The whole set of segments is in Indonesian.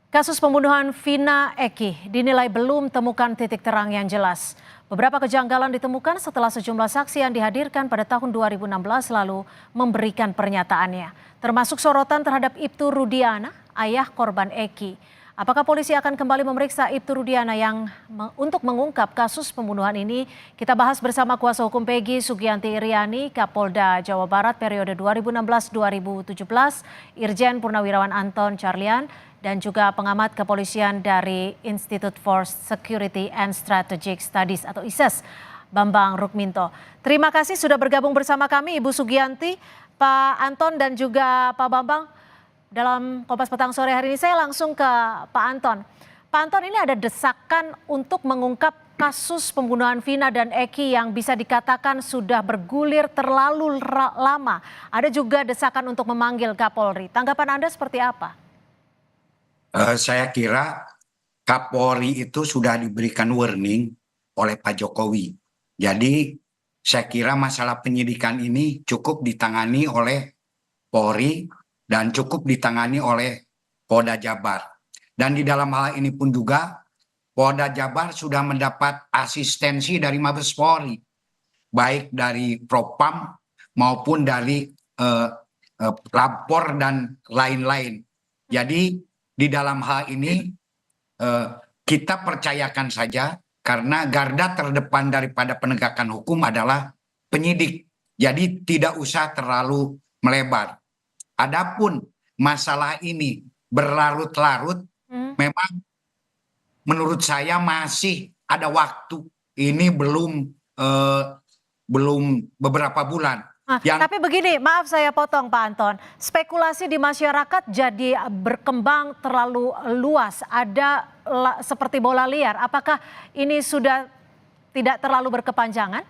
Kasus pembunuhan Vina Eki dinilai belum temukan titik terang yang jelas. Beberapa kejanggalan ditemukan setelah sejumlah saksi yang dihadirkan pada tahun 2016 lalu memberikan pernyataannya. Termasuk sorotan terhadap Ibtu Rudiana, ayah korban Eki. Apakah polisi akan kembali memeriksa Ibtu Rudiana untuk mengungkap kasus pembunuhan ini? Kita bahas bersama kuasa hukum Peggy Sugianti Iriani, Kapolda Jawa Barat periode 2016-2017, Irjen Purnawirawan Anton Carlian, dan juga pengamat kepolisian dari Institute for Security and Strategic Studies atau ISES, Bambang Rukminto. Terima kasih sudah bergabung bersama kami Ibu Sugianti, Pak Anton dan juga Pak Bambang dalam Kompas Petang sore hari ini. Saya langsung ke Pak Anton. Pak Anton, ini ada desakan untuk mengungkap kasus pembunuhan Vina dan Eki yang bisa dikatakan sudah bergulir terlalu lama. Ada juga desakan untuk memanggil Kapolri. Tanggapan Anda seperti apa? Saya kira Kapolri itu sudah diberikan warning oleh Pak Jokowi. Jadi saya kira masalah penyidikan ini cukup ditangani oleh Polri dan cukup ditangani oleh Polda Jabar. Dan di dalam hal ini pun juga Polda Jabar sudah mendapat asistensi dari Mabes Polri, baik dari Propam maupun dari lapor dan lain-lain. Jadi di dalam hal ini kita percayakan saja karena garda terdepan daripada penegakan hukum adalah penyidik. Jadi tidak usah terlalu melebar. Adapun masalah ini berlarut-larut, memang menurut saya masih ada waktu. Ini belum beberapa bulan. Tapi begini, maaf saya potong Pak Anton. Spekulasi di masyarakat jadi berkembang terlalu luas. Ada seperti bola liar. Apakah ini sudah tidak terlalu berkepanjangan?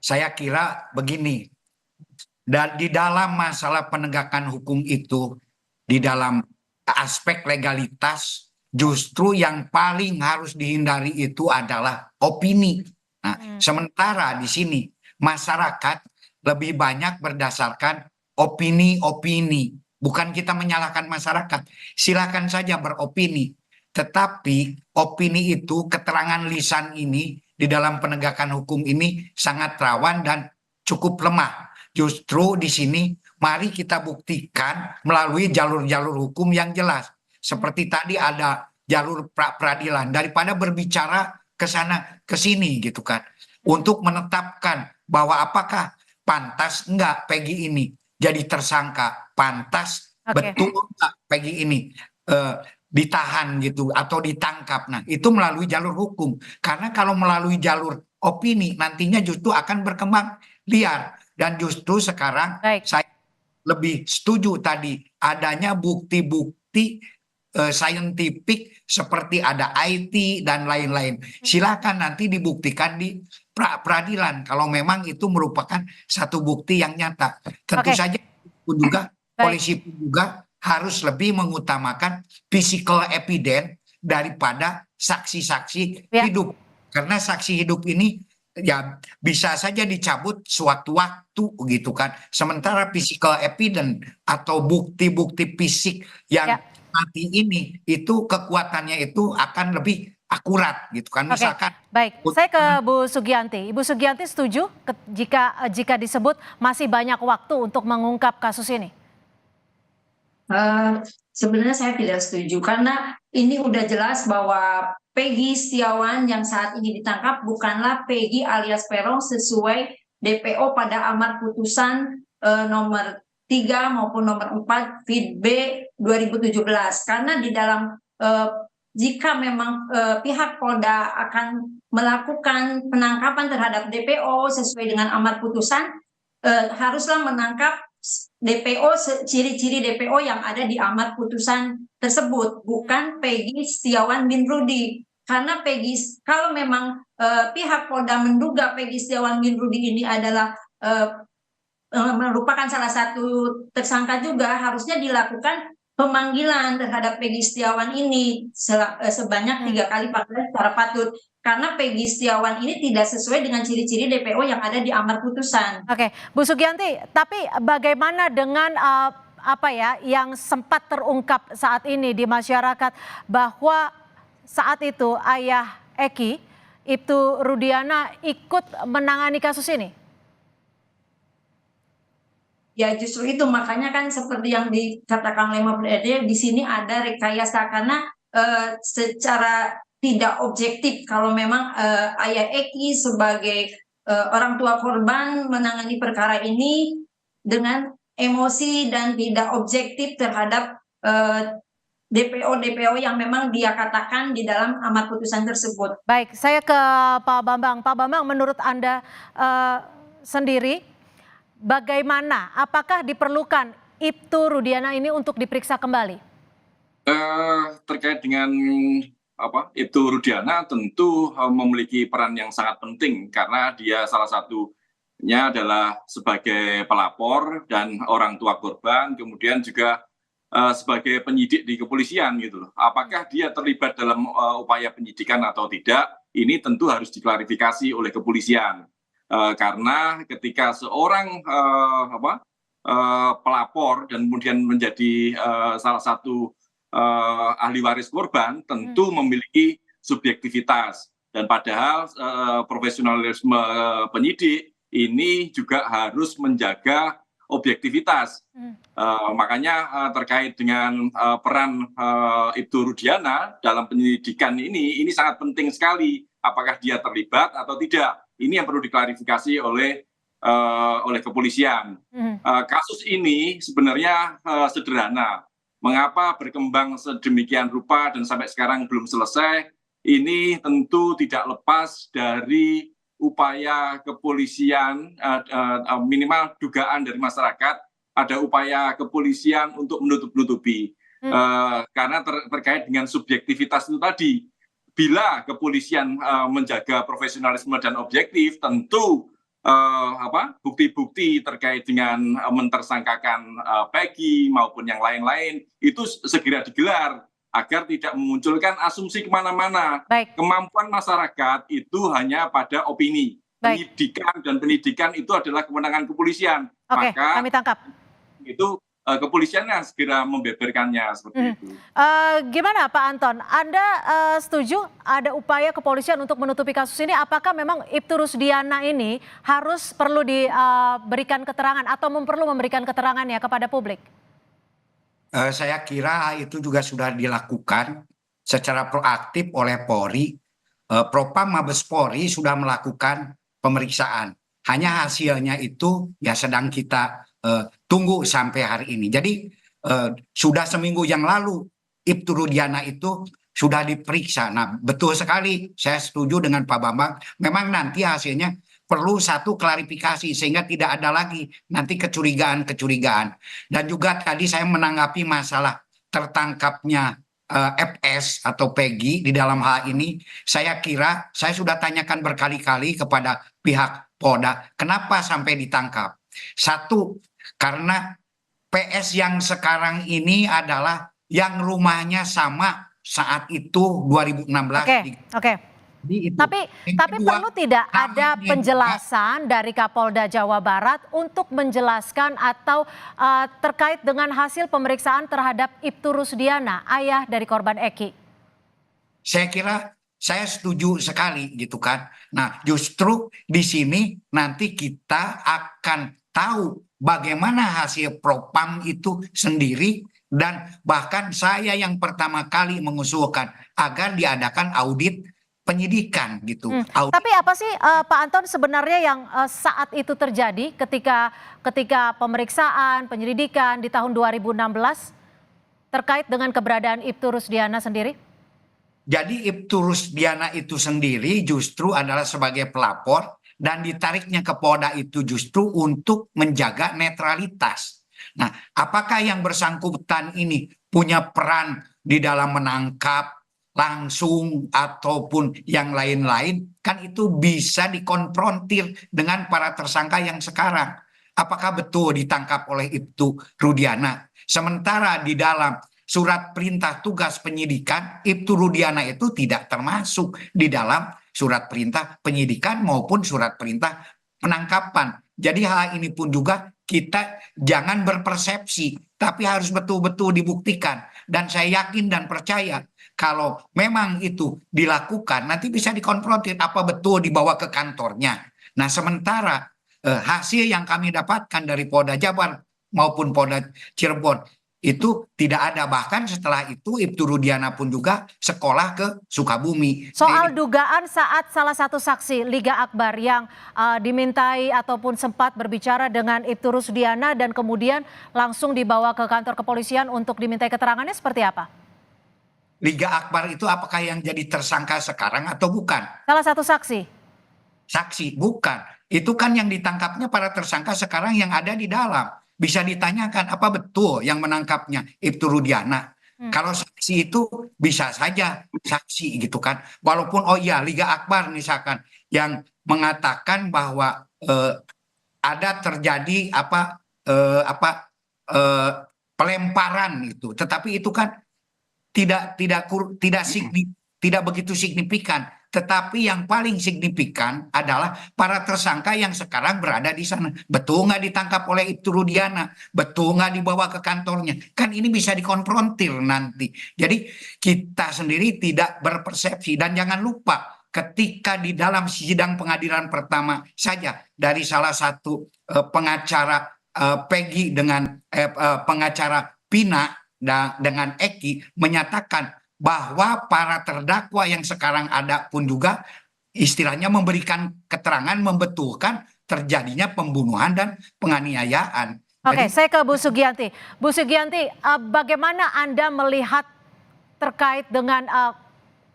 Saya kira begini. Dan di dalam masalah penegakan hukum itu, di dalam aspek legalitas, justru yang paling harus dihindari itu adalah opini. Nah, sementara di sini masyarakat lebih banyak berdasarkan opini-opini. Bukan kita menyalahkan masyarakat. Silakan saja beropini. Tetapi opini itu, keterangan lisan ini di dalam penegakan hukum ini sangat rawan dan cukup lemah. Justru di sini mari kita buktikan melalui jalur-jalur hukum yang jelas. Seperti tadi ada jalur pra-peradilan, daripada berbicara ke sana ke sini gitu kan. Untuk menetapkan bahwa apakah pantas enggak Peggy ini jadi tersangka, pantas betul enggak Peggy ini ditahan gitu atau ditangkap. Nah, itu melalui jalur hukum. Karena kalau melalui jalur opini nantinya justru akan berkembang liar. Dan justru sekarang saya lebih setuju tadi adanya bukti-bukti saintifik seperti ada IT dan lain-lain. Silakan nanti dibuktikan di peradilan kalau memang itu merupakan satu bukti yang nyata. Tentu saja pun juga polisi pun juga harus lebih mengutamakan physical evidence daripada saksi-saksi hidup. Karena saksi hidup ini ya bisa saja dicabut sewaktu-waktu gitu kan. Sementara physical evidence atau bukti-bukti fisik yang mati ini itu kekuatannya itu akan lebih akurat gitu kan. Misalkan baik, saya ke Bu Sugianti. Ibu Sugianti setuju jika disebut masih banyak waktu untuk mengungkap kasus ini? Sebenarnya saya tidak setuju karena ini udah jelas bahwa Peggy Setiawan yang saat ini ditangkap bukanlah Peggy alias Peron sesuai DPO pada amar putusan nomor 3 maupun nomor 4 Feed B 2017. Karena di dalam jika memang pihak Polda akan melakukan penangkapan terhadap DPO sesuai dengan amar putusan, haruslah menangkap DPO, ciri-ciri DPO yang ada di amar putusan tersebut, bukan Peggy Setiawan bin Rudi. Karena Peggy, kalau memang pihak Polda menduga Peggy Setiawan bin Rudi ini adalah merupakan salah satu tersangka juga, harusnya dilakukan pemanggilan terhadap Peggy Setiawan ini sebanyak 3 kali panggilan secara patut. Karena Peggy Setiawan ini tidak sesuai dengan ciri-ciri DPO yang ada di amar putusan. Oke, Bu Sugianti, tapi bagaimana dengan apa ya yang sempat terungkap saat ini di masyarakat bahwa saat itu ayah Eki, Ibtu Rudiana ikut menangani kasus ini? Ya justru itu makanya kan seperti yang dikatakan oleh Mahfud MD di sini ada rekayasa karena secara tidak objektif kalau memang ayah Eki sebagai orang tua korban menangani perkara ini dengan emosi dan tidak objektif terhadap DPO yang memang dia katakan di dalam amar putusan tersebut. Baik, saya ke Pak Bambang. Pak Bambang, menurut Anda sendiri, bagaimana? Apakah diperlukan Ibtu Rudiana ini untuk diperiksa kembali? Terkait dengan Ibtu Rudiana tentu memiliki peran yang sangat penting karena dia salah satunya adalah sebagai pelapor dan orang tua korban, kemudian juga sebagai penyidik di kepolisian gitu loh. Apakah dia terlibat dalam upaya penyidikan atau tidak? Ini tentu harus diklarifikasi oleh kepolisian. Karena ketika seorang pelapor dan kemudian menjadi salah satu ahli waris korban tentu memiliki subjektivitas, dan padahal profesionalisme penyidik ini juga harus menjaga objektivitas. Makanya terkait dengan peran Ibtu Rudiana dalam penyidikan ini sangat penting sekali. Apakah dia terlibat atau tidak? Ini yang perlu diklarifikasi oleh kepolisian. Kasus ini sebenarnya sederhana. Mengapa berkembang sedemikian rupa dan sampai sekarang belum selesai? Ini tentu tidak lepas dari upaya kepolisian, minimal dugaan dari masyarakat, ada upaya kepolisian untuk menutup-nutupi. Karena terkait dengan subjektivitas itu tadi. Bila kepolisian menjaga profesionalisme dan objektif, tentu bukti-bukti terkait dengan mentersangkakan Peggy maupun yang lain-lain itu segera digelar agar tidak memunculkan asumsi kemana-mana. Kemampuan masyarakat itu hanya pada opini. Penyidikan itu adalah kewenangan kepolisian. Oke, maka kami tangkap. Itu kepolisiannya segera membeberkannya seperti itu. Gimana Pak Anton? Anda setuju ada upaya kepolisian untuk menutupi kasus ini? Apakah memang Ibtu Rudiana ini perlu diberikan keterangan atau perlu memberikan keterangannya kepada publik? Saya kira itu juga sudah dilakukan secara proaktif oleh Polri. Propam Mabes Polri sudah melakukan pemeriksaan. Hanya hasilnya itu ya sedang kita tunggu sampai hari ini. Jadi sudah seminggu yang lalu Ibtu Rudiana itu sudah diperiksa. Nah, betul sekali, saya setuju dengan Pak Bambang. Memang nanti hasilnya perlu satu klarifikasi sehingga tidak ada lagi nanti kecurigaan. Dan juga tadi saya menanggapi masalah tertangkapnya FS atau Peggy di dalam hal ini. Saya kira saya sudah tanyakan berkali-kali kepada pihak Polda, kenapa sampai ditangkap? Satu, karena PS yang sekarang ini adalah yang rumahnya sama saat itu 2016. Oke. Tapi kedua, perlu tidak ada penjelasan dari Kapolda Jawa Barat untuk menjelaskan atau terkait dengan hasil pemeriksaan terhadap Ibtu Rudiana, ayah dari korban Eki? Saya kira saya setuju sekali gitu kan. Nah, justru di sini nanti kita akan tahu bagaimana hasil propam itu sendiri, dan bahkan saya yang pertama kali mengusulkan agar diadakan audit penyidikan gitu. Tapi apa sih Pak Anton sebenarnya yang saat itu terjadi ketika pemeriksaan penyelidikan di tahun 2016 terkait dengan keberadaan Ibtu Rudiana sendiri? Jadi Ibtu Rudiana itu sendiri justru adalah sebagai pelapor dan ditariknya ke Polda itu justru untuk menjaga netralitas. Nah, apakah yang bersangkutan ini punya peran di dalam menangkap langsung ataupun yang lain-lain, kan itu bisa dikonfrontir dengan para tersangka yang sekarang. Apakah betul ditangkap oleh Ibtu Rudiana? Sementara di dalam surat perintah tugas penyidikan, Ibtu Rudiana itu tidak termasuk di dalam surat perintah penyidikan maupun surat perintah penangkapan. Jadi hal ini pun juga kita jangan berpersepsi, tapi harus betul-betul dibuktikan. Dan saya yakin dan percaya kalau memang itu dilakukan, nanti bisa dikonfrontir apa betul dibawa ke kantornya. Nah, sementara hasil yang kami dapatkan dari Polda Jabar maupun Polda Cirebon itu tidak ada. Bahkan setelah itu Ibtu Rudiana pun juga sekolah ke Sukabumi. Soal dugaan saat salah satu saksi Liga Akbar yang dimintai ataupun sempat berbicara dengan Ibtu Rusdiana dan kemudian langsung dibawa ke kantor kepolisian untuk dimintai keterangannya seperti apa? Liga Akbar itu apakah yang jadi tersangka sekarang atau bukan? Salah satu saksi. Saksi, bukan. Itu kan yang ditangkapnya para tersangka sekarang yang ada di dalam. Bisa ditanyakan apa betul yang menangkapnya Ibtu Rudiana. Kalau saksi itu bisa saja saksi gitu kan. Walaupun oh iya Liga Akbar misalkan yang mengatakan bahwa ada terjadi pelemparan itu. Tetapi itu kan tidak begitu signifikan. Tetapi yang paling signifikan adalah para tersangka yang sekarang berada di sana. Betul nggak ditangkap oleh Ibtu Rudiana? Betul nggak dibawa ke kantornya? Kan ini bisa dikonfrontir nanti. Jadi kita sendiri tidak berpersepsi. Dan jangan lupa ketika di dalam sidang pengadilan pertama saja dari salah satu pengacara Peggy dengan pengacara Pina dengan Eki menyatakan bahwa para terdakwa yang sekarang ada pun juga istilahnya memberikan keterangan membetulkan terjadinya pembunuhan dan penganiayaan. Oke, saya ke Bu Sugianti. Bu Sugianti, bagaimana Anda melihat terkait dengan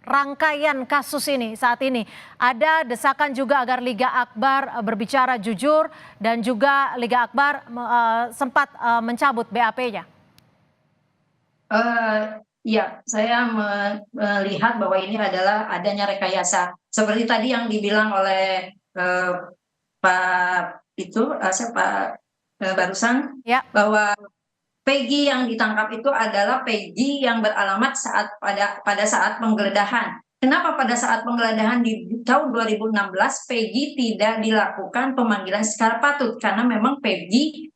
rangkaian kasus ini saat ini? Ada desakan juga agar Liga Akbar berbicara jujur dan juga Liga Akbar sempat mencabut BAP-nya. Ya, saya melihat bahwa ini adalah adanya rekayasa. Seperti tadi yang dibilang oleh Pak barusan, ya, bahwa Peggy yang ditangkap itu adalah Peggy yang beralamat pada saat penggeledahan. Kenapa pada saat penggeledahan di tahun 2016 Peggy tidak dilakukan pemanggilan secara patut? Karena memang Peggy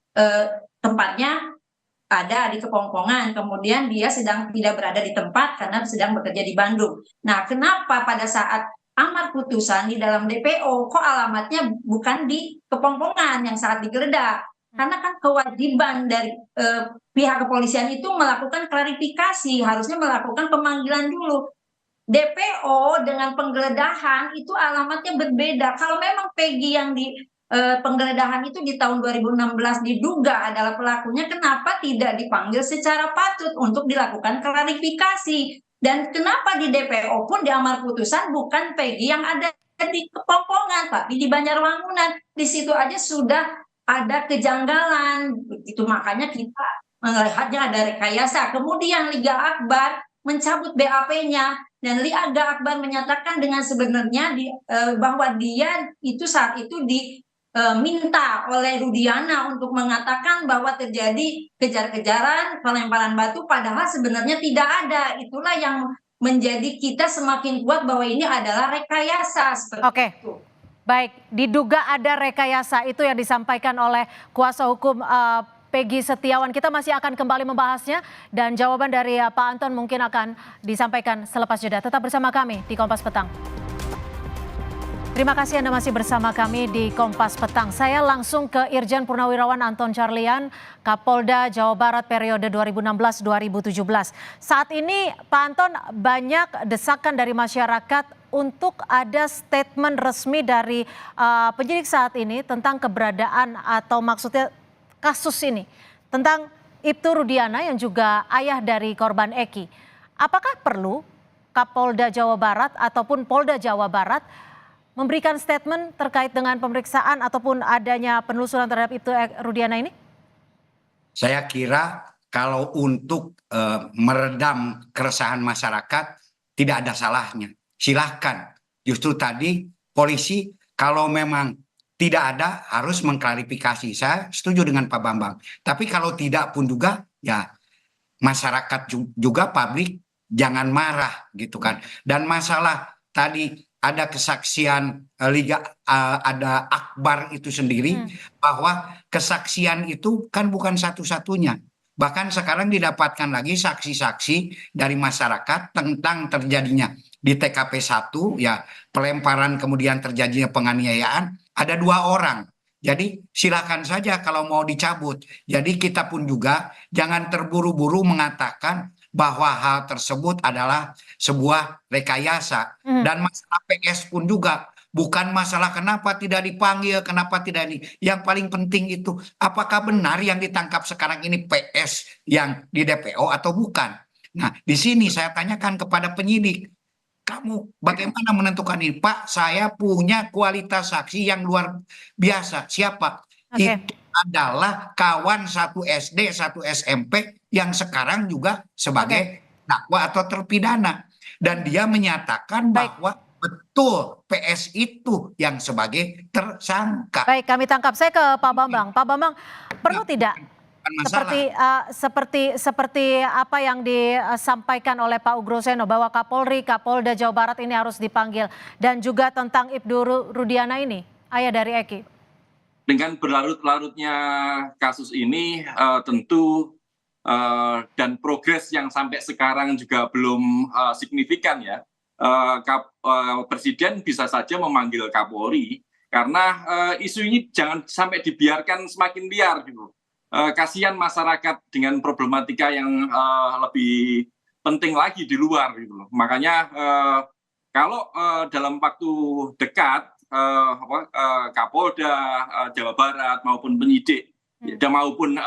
tempatnya ada di Kepongpongan, kemudian dia sedang tidak berada di tempat karena sedang bekerja di Bandung. Nah, kenapa pada saat amar putusan di dalam DPO kok alamatnya bukan di Kepongpongan yang saat digeledah? Karena kan kewajiban dari pihak kepolisian itu melakukan klarifikasi, harusnya melakukan pemanggilan dulu. DPO dengan penggeledahan itu alamatnya berbeda. Kalau memang Peggy yang di penggeledahan itu di tahun 2016 diduga adalah pelakunya, kenapa tidak dipanggil secara patut untuk dilakukan klarifikasi? Dan kenapa di DPO pun di amar putusan bukan Peggy yang ada di Kepongpongan, tapi di Banjarwangunan? Di situ aja sudah ada kejanggalan, begitu. Makanya kita melihatnya ada rekayasa. Kemudian Liga Akbar mencabut BAP-nya dan Liga Akbar menyatakan dengan sebenarnya bahwa dia itu saat itu minta oleh Rudiana untuk mengatakan bahwa terjadi kejar-kejaran, pelemparan batu, padahal sebenarnya tidak ada. Itulah yang menjadi kita semakin kuat bahwa ini adalah rekayasa. Oke, baik, diduga ada rekayasa itu yang disampaikan oleh kuasa hukum Peggy Setiawan. Kita masih akan kembali membahasnya dan jawaban dari Pak Anton mungkin akan disampaikan selepas jeda. Tetap bersama kami di Kompas Petang. Terima kasih Anda masih bersama kami di Kompas Petang. Saya langsung ke Irjen Purnawirawan Anton Carlyan, Kapolda Jawa Barat periode 2016-2017. Saat ini Pak Anton, banyak desakan dari masyarakat untuk ada statement resmi dari penyidik saat ini tentang keberadaan atau maksudnya kasus ini. Tentang Ibtu Rudiana yang juga ayah dari korban Eki. Apakah perlu Kapolda Jawa Barat ataupun Polda Jawa Barat memberikan statement terkait dengan pemeriksaan ataupun adanya penelusuran terhadap Ibtu Rudiana ini? Saya kira kalau untuk meredam keresahan masyarakat tidak ada salahnya. Silahkan. Justru tadi polisi kalau memang tidak ada harus mengklarifikasi. Saya setuju dengan Pak Bambang. Tapi kalau tidak pun juga ya masyarakat juga publik jangan marah gitu kan. Dan masalah tadi ada kesaksian ada akbar itu sendiri, bahwa kesaksian itu kan bukan satu-satunya. Bahkan sekarang didapatkan lagi saksi-saksi dari masyarakat tentang terjadinya di TKP 1 ya pelemparan kemudian terjadinya penganiayaan ada 2 orang. Jadi silakan saja kalau mau dicabut. Jadi kita pun juga jangan terburu-buru mengatakan bahwa hal tersebut adalah sebuah rekayasa. Dan masalah PS pun juga bukan masalah kenapa tidak dipanggil, kenapa tidak ini. Yang paling penting itu apakah benar yang ditangkap sekarang ini PS yang di DPO atau bukan. Nah, di sini saya tanyakan kepada penyidik, kamu bagaimana menentukan ini? Pak, saya punya kualitas saksi yang luar biasa. Siapa? Oke. Itu adalah kawan satu SD, satu SMP yang sekarang juga sebagai dakwa atau terpidana. Dan dia menyatakan bahwa betul PS itu yang sebagai tersangka. Baik, kami tangkap. Saya ke Pak Bambang. Pak Bambang, perlu tidak seperti apa yang disampaikan oleh Pak Ugroseno bahwa Kapolri, Kapolda Jawa Barat ini harus dipanggil, dan juga tentang Ibnu Rudiana ini, ayah dari Eki? Dengan berlarut-larutnya kasus ini tentu dan progres yang sampai sekarang juga belum signifikan ya. Presiden bisa saja memanggil Kapolri karena isu ini jangan sampai dibiarkan semakin liar gitu. Kasihan masyarakat dengan problematika yang lebih penting lagi di luar gitu. Makanya kalau dalam waktu dekat Kapolda Jawa Barat maupun penyidik dan maupun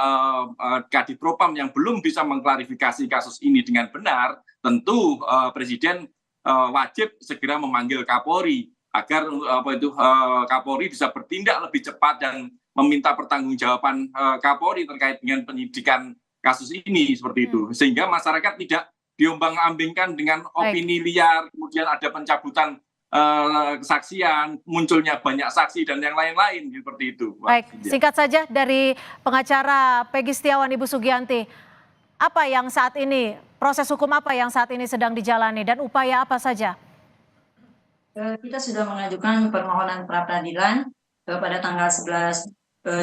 Kadipropam yang belum bisa mengklarifikasi kasus ini dengan benar, tentu Presiden wajib segera memanggil Kapolri agar Kapolri bisa bertindak lebih cepat dan meminta pertanggungjawaban Kapolri terkait dengan penyidikan kasus ini seperti itu, sehingga masyarakat tidak diombang-ambingkan dengan opini liar, kemudian ada pencabutan kesaksian, munculnya banyak saksi dan yang lain-lain seperti itu. Baik, singkat saja dari pengacara Peggy Setiawan, Ibu Sugianti, apa yang saat ini, proses hukum apa yang saat ini sedang dijalani dan upaya apa saja? Kita sudah mengajukan permohonan pra-peradilan pada tanggal 11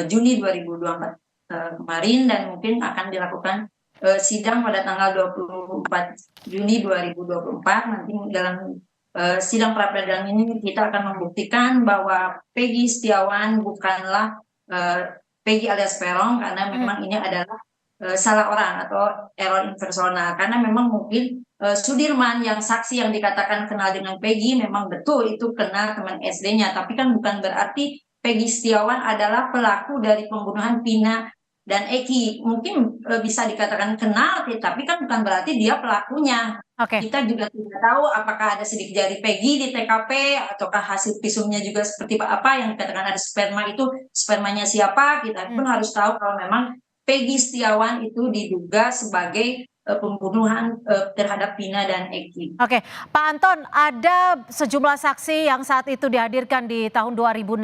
Juni 2024 kemarin, dan mungkin akan dilakukan sidang pada tanggal 24 Juni 2024. Nanti dalam sidang pra-peradilan ini kita akan membuktikan bahwa Peggy Setiawan bukanlah Peggy alias Peron, karena memang ini adalah salah orang atau error impersonal, karena memang mungkin Sudirman yang saksi yang dikatakan kenal dengan Peggy memang betul itu kenal teman SD-nya, tapi kan bukan berarti Peggy Setiawan adalah pelaku dari pembunuhan Vina dan Eki. Mungkin bisa dikatakan kenal, tapi kan bukan berarti dia pelakunya. Kita juga tidak tahu apakah ada sidik jari Peggy di TKP, ataukah hasil visumnya juga seperti apa yang dikatakan ada sperma, itu spermanya siapa. Kita pun harus tahu kalau memang Peggy Setiawan itu diduga sebagai pembunuhan terhadap Vina dan Eki. Oke, Pak Anton, ada sejumlah saksi yang saat itu dihadirkan di tahun 2016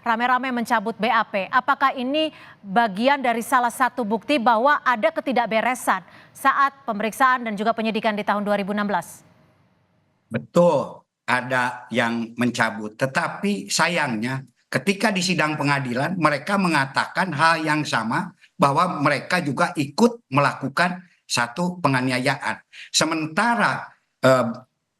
rame-rame mencabut BAP. Apakah ini bagian dari salah satu bukti bahwa ada ketidakberesan saat pemeriksaan dan juga penyidikan di tahun 2016? Betul, ada yang mencabut. Tetapi sayangnya ketika di sidang pengadilan mereka mengatakan hal yang sama, bahwa mereka juga ikut melakukan satu penganiayaan. Sementara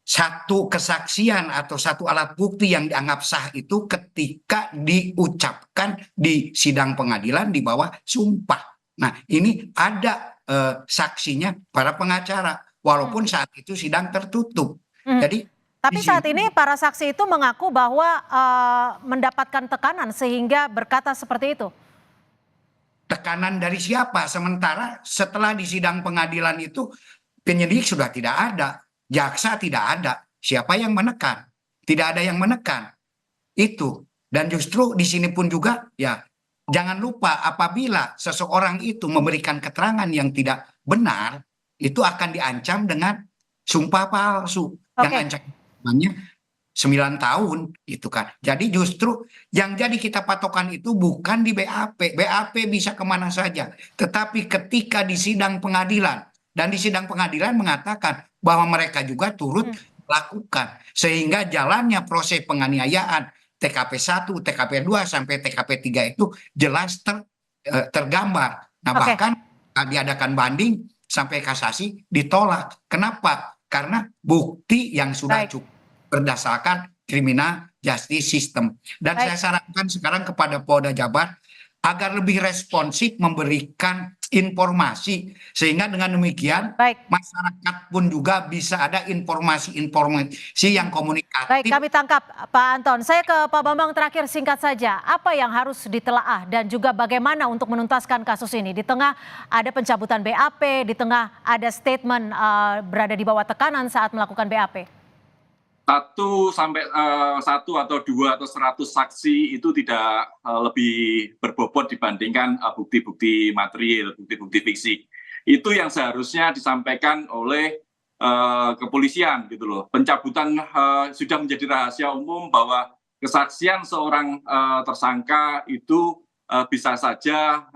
satu kesaksian atau satu alat bukti yang dianggap sah itu ketika diucapkan di sidang pengadilan di bawah sumpah. Nah, ini ada saksinya para pengacara, walaupun saat itu sidang tertutup. Jadi, tapi saat ini para saksi itu mengaku bahwa mendapatkan tekanan sehingga berkata seperti itu. Tekanan dari siapa? Sementara setelah di sidang pengadilan itu penyidik sudah tidak ada, jaksa tidak ada. Siapa yang menekan? Tidak ada yang menekan. Itu. Dan justru di sini pun juga ya jangan lupa apabila seseorang itu memberikan keterangan yang tidak benar, itu akan diancam dengan sumpah palsu. Yang ancamannya 9 tahun itu kan. Jadi justru yang jadi kita patokan itu bukan di BAP. BAP bisa kemana saja. Tetapi ketika di sidang pengadilan, dan di sidang pengadilan mengatakan bahwa mereka juga turut lakukan. Sehingga jalannya proses penganiayaan TKP 1, TKP 2 sampai TKP 3 itu jelas tergambar. Nah, Oke. bahkan diadakan banding sampai kasasi ditolak. Kenapa? Karena bukti yang sudah Baik. cukup berdasarkan criminal justice system. Dan Baik. saya sarankan sekarang kepada Polda Jabar agar lebih responsif memberikan informasi, sehingga dengan demikian Baik. masyarakat pun juga bisa ada informasi yang Baik, komunikatif. kami tangkap Pak Anton. Saya ke Pak Bambang terakhir, singkat saja. Apa yang harus ditelaah dan juga bagaimana untuk menuntaskan kasus ini? Di tengah ada pencabutan BAP, di tengah ada statement berada di bawah tekanan saat melakukan BAP. Satu atau dua atau 100 saksi itu tidak lebih berbobot dibandingkan bukti-bukti material, bukti-bukti fiksi. Itu yang seharusnya disampaikan oleh kepolisian gitu loh. Pencabutan sudah menjadi rahasia umum bahwa kesaksian seorang tersangka itu bisa saja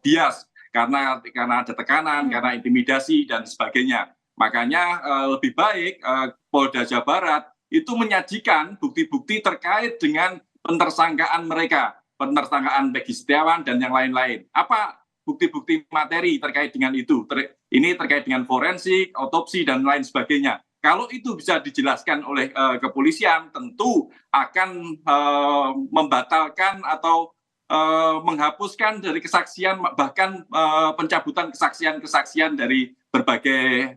bias karena ada tekanan, karena intimidasi dan sebagainya. Makanya lebih baik Polda Jawa Barat itu menyajikan bukti-bukti terkait dengan pentersangkaan mereka, pentersangkaan Peggy Setiawan dan yang lain-lain. Apa bukti-bukti materi terkait dengan itu? Ini terkait dengan forensik, otopsi dan lain sebagainya. Kalau itu bisa dijelaskan oleh kepolisian, tentu akan membatalkan atau menghapuskan dari kesaksian, bahkan pencabutan kesaksian dari berbagai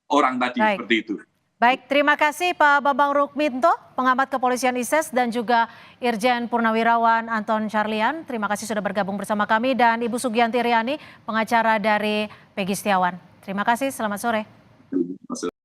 orang tadi. Baik. Seperti itu. Baik, terima kasih Pak Bambang Rukminto, pengamat kepolisian ISES, dan juga Irjen Purnawirawan Anton Carlian. Terima kasih sudah bergabung bersama kami, dan Ibu Sugianti Riani, pengacara dari Peggy Setiawan. Terima kasih, selamat sore.